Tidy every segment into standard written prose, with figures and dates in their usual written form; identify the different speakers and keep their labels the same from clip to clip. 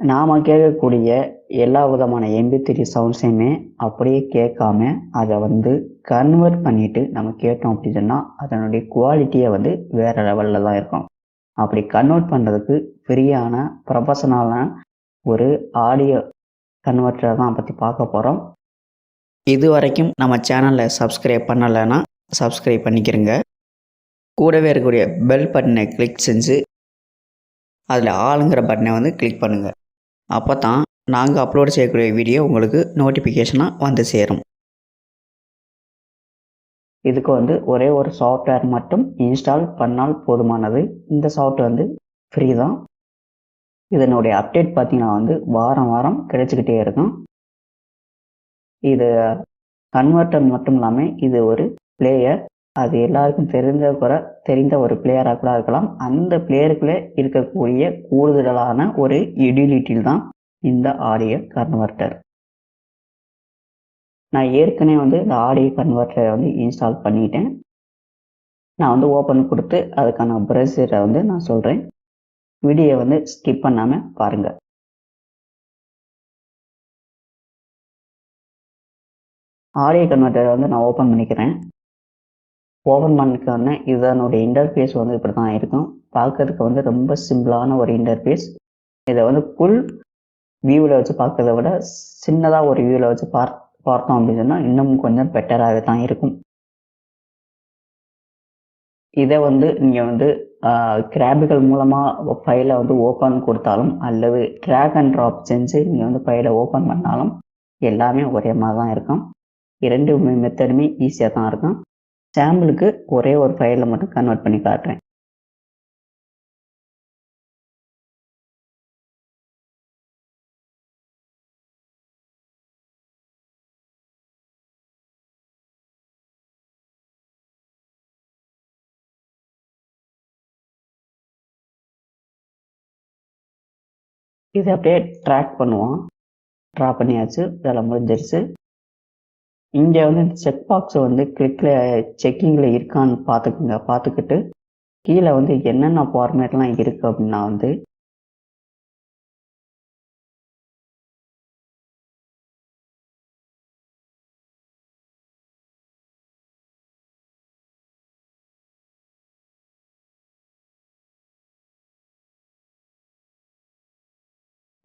Speaker 1: நாம கேட்கக்கூடிய எல்லா விதமான MP3 சவுண்ட்ஸையுமே அப்படியே கேட்காம அதை கன்வெர்ட் பண்ணிட்டு நம்ம கேட்டோம் அப்படின்னு சொன்னால் அதனுடைய குவாலிட்டியை வேற லெவலில் தான் இருக்கும். அப்படி கன்வெர்ட் பண்ணுறதுக்கு ஃப்ரீயான ப்ரொஃபஷனலான ஒரு ஆடியோ கன்வெர்ட்டரை தான் பற்றி பார்க்க போகிறோம். இது வரைக்கும் நம்ம சேனலில் சப்ஸ்கிரைப் பண்ணலைன்னா சப்ஸ்கிரைப் பண்ணிக்கிறங்க. கூடவே இருக்கக்கூடிய பெல் பட்டனை கிளிக் செஞ்சு அதில் ஆளுங்கிற பட்டனை கிளிக் பண்ணுங்கள். அப்போ தான் நாங்கள் அப்லோட் செய்யக்கூடிய வீடியோ உங்களுக்கு நோட்டிஃபிகேஷனாக சேரும். இதுக்கு ஒரே ஒரு சாஃப்ட்வேர் மட்டும் இன்ஸ்டால் பண்ணால் போதுமானது. இந்த சாஃப்ட்வேர் ஃப்ரீ தான். இதனுடைய அப்டேட் பார்த்தீங்கன்னா வாரம் வாரம் கிடைச்சிக்கிட்டே இருக்கும். இது கன்வெர்ட்டர் மட்டும் இல்லாமல் இது ஒரு பிளேயர். அது எல்லாருக்கும் தெரிந்த ஒரு பிளேயராக கூட இருக்கலாம். அந்த பிளேயருக்குள்ளே இருக்கக்கூடிய கூடுதலான ஒரு யூட்டிலிட்டியில் தான் இந்த ஆடியோ கன்வெர்ட்டர். நான் ஏற்கனவே இந்த ஆடியோ கன்வெர்ட்டரை இன்ஸ்டால் பண்ணிட்டேன். நான் ஓப்பன் கொடுத்து அதுக்கான ப்ரொசீஜரை நான் சொல்கிறேன். வீடியோ ஸ்கிப் பண்ணாமல் பாருங்கள். ஆடியோ கன்வெர்ட்டரை நான் ஓப்பன் பண்ணிக்கிறேன். ஓப்பன் பண்ணிக்கோன்னே இதனுடைய இன்டர்ஃபேஸ் இப்படி தான் இருக்கும். பார்க்கறதுக்கு ரொம்ப சிம்பிளான ஒரு இன்டர்ஃபேஸ். இதை ஃபுல் வியூவில் வச்சு பார்க்கறத விட சின்னதாக ஒரு வியூவில் வச்சு பார்த்தோம் அப்படின்னு சொன்னால் இன்னும் கொஞ்சம் பெட்டராகவே தான் இருக்கும். இதை நீங்கள் கிராபிக்கல் மூலமாக ஃபைலை ஓப்பன் கொடுத்தாலும் அல்லது ட்ராக் அண்ட் ட்ராப் செஞ்சு நீங்கள் ஃபைலை ஓப்பன் பண்ணாலும் எல்லாமே ஒரே மாதிரி தான் இருக்கும். இரண்டு மெத்தடுமே ஈஸியாக தான் இருக்கும். சாம்பிளுக்கு ஒரே ஒரு ஃபைலில் மட்டும் கன்வெர்ட் பண்ணி காட்டுறேன். இதை அப்படியே ட்ராக் பண்ணுவோம். ட்ரா பண்ணியாச்சு. இதெல்லாம் முடிஞ்சிருச்சு. இங்கே இந்த செக் பாக்ஸ் கிளிக்கில் செக்கிங்கில் இருக்கான்னு பார்த்துக்குங்க. பார்த்துக்கிட்டு கீழே என்னென்ன ஃபார்மேட்லாம் இருக்குது அப்படின்னா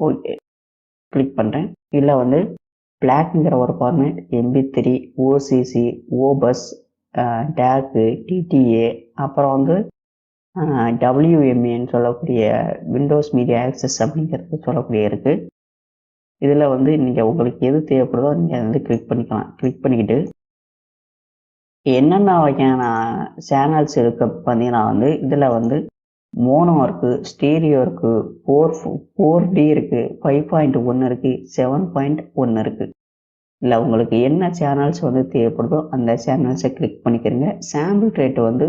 Speaker 1: ஓகே கிளிக் பண்ணுறேன். இதில் பிளாக்ங்கிற ஒரு format, MP3, OCC, OBUS, DAC, TTA, அப்புறம் WMAன்னு சொல்லக்கூடிய விண்டோஸ் மீடியா ஆக்சஸ் அப்படிங்கிறது சொல்லக்கூடிய இருக்குது. இதில் நீங்கள் உங்களுக்கு எது தேவைப்படுதோ நீங்கள் கிளிக் பண்ணிக்கலாம். கிளிக் பண்ணிக்கிட்டு என்னென்ன வகையான சேனல்ஸ் இருக்குது பார்த்தீங்கன்னா இதில் மோனோ இருக்குது, ஸ்டீரியோ இருக்குது, 4D இருக்குது, 5.1 இருக்குது, 7.1 இருக்குது. இல்லை உங்களுக்கு என்ன சேனல்ஸ் தேவைப்படுதோ அந்த சேனல்ஸை கிளிக் பண்ணிக்கிறங்க. சாம்பிள் ரேட்டு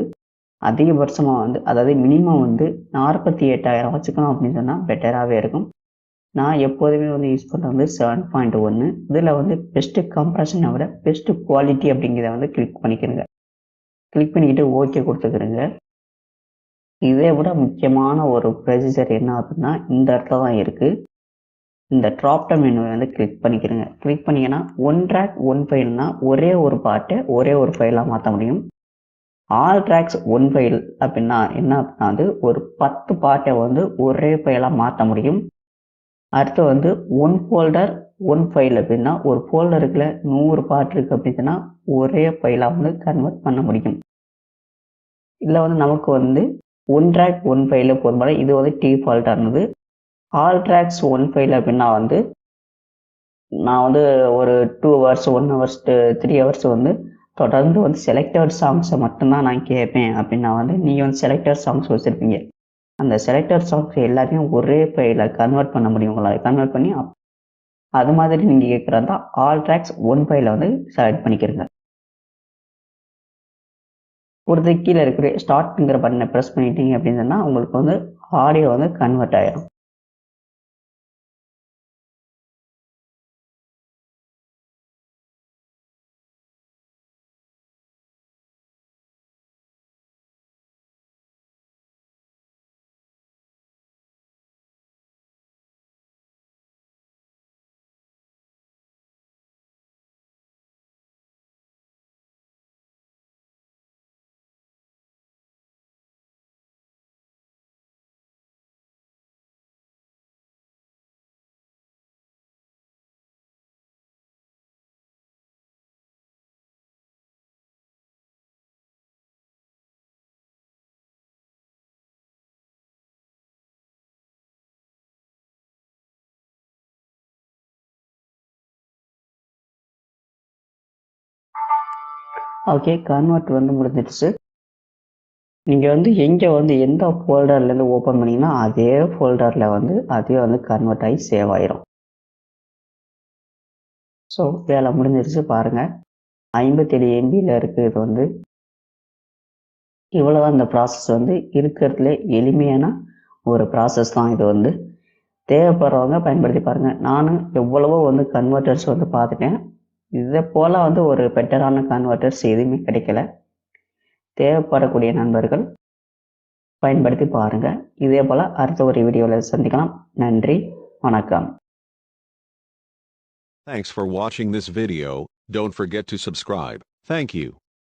Speaker 1: அதிகபட்சமாக அதாவது மினிமம் 48,000 வச்சுக்கணும் அப்படின்னு சொன்னால் பெட்டராகவே இருக்கும். நான் எப்போதுமே யூஸ் பண்ணுறது 7.1. இதில் பெஸ்ட்டு கம்ப்ரெஷனை விட பெஸ்ட்டு குவாலிட்டி அப்படிங்கிறத கிளிக் பண்ணிக்கிறங்க. கிளிக் பண்ணிக்கிட்டு ஓகே கொடுத்துக்கிறங்க. இதை விட முக்கியமான ஒரு ப்ரொசீஜர் என்ன அப்படின்னா இந்த இடத்துல தான் இருக்குது. இந்த ட்ராப் டவுன் மெனுவை கிளிக் பண்ணிக்கிறங்க. கிளிக் பண்ணிங்கன்னா ஒன் ட்ராக் ஒன் ஃபைல்னா ஒரே ஒரு பாட்டை ஒரே ஒரு ஃபைலாக மாற்ற முடியும். ஆல் ட்ராக்ஸ் ஒன் ஃபைல் அப்படின்னா என்ன அப்படின்னா ஒரு 10 பாட்டை ஒரே ஃபைலாக மாற்ற முடியும். அடுத்து ஒன் ஃபோல்டர் ஒன் ஃபைல் அப்படின்னா ஒரு ஃபோல்டருக்குள்ள 100 பாட்டு இருக்குது அப்படின்னா ஒரே ஃபைலாக கன்வெர்ட் பண்ண முடியும். இதில் நமக்கு ஒன் ட்ராக் ஒன் ஃபைல போதுமான இது டிஃபால்ட்டானது. ஆல் ட்ராக்ஸ் ஒன் ஃபைல் அப்படின்னா நான் ஒரு 2 ஹவர்ஸ் 1 ஹவர்ஸ் 3 ஹவர்ஸ் தொடர்ந்து செலக்டட் சாங்ஸை மட்டும்தான் நான் கேட்பேன் அப்படின்னா நீங்கள் செலக்டட் சாங்ஸ் வச்சுருப்பீங்க. அந்த செலக்டட் சாங்ஸ் எல்லாத்தையும் ஒரே ஃபைலை கன்வெர்ட் பண்ண முடியும். உங்களால் கன்வெர்ட் பண்ணி அது மாதிரி நீங்கள் கேட்குறதா ஆல் ட்ராக்ஸ் ஒன் ஃபைலை செலக்ட் பண்ணிக்கிறங்க. ஒரு கீழே இருக்கிற ஸ்டார்ட்ங்கிற பட்டனை ப்ரெஸ் பண்ணிட்டீங்க அப்படின்னு சொன்னால் உங்களுக்கு ஆடியோ கன்வெர்ட் ஆகிடும். ஓகே, கன்வெர்ட் வந்து முடிஞ்சிடுச்சு. நீங்கள் வந்து எங்கே வந்து எந்த ஃபோல்டர்லேருந்து ஓப்பன் பண்ணிங்கன்னா அதே ஃபோல்டரில் வந்து அதே வந்து கன்வெர்ட் ஆகி சேவ் ஆயிரும். ஸோ வேலை முடிஞ்சிருச்சு பாருங்கள். 57 MBயில் இருக்குது இது வந்து. இவ்வளோதான் இந்த ப்ராசஸ் வந்து இருக்கிறதுல எளிமையான ஒரு ப்ராசஸ் தான் இது வந்து. தேவைப்படுறவங்க பயன்படுத்தி பாருங்கள். நானும் எவ்வளவோ வந்து கன்வெர்ட்டர்ஸ் வந்து பார்த்துட்டேன். இதை போல் வந்து ஒரு பெட்டரான கன்வெர்ட்டர்ஸ் எதுவுமே கிடைக்கல. தேவைப்படக்கூடிய நண்பர்கள் பயன்படுத்தி பாருங்கள். இதே போல் அடுத்த ஒரு வீடியோவில் சந்திக்கலாம். நன்றி, வணக்கம்.
Speaker 2: Thanks for watching this video. Don't forget to subscribe. Thank you.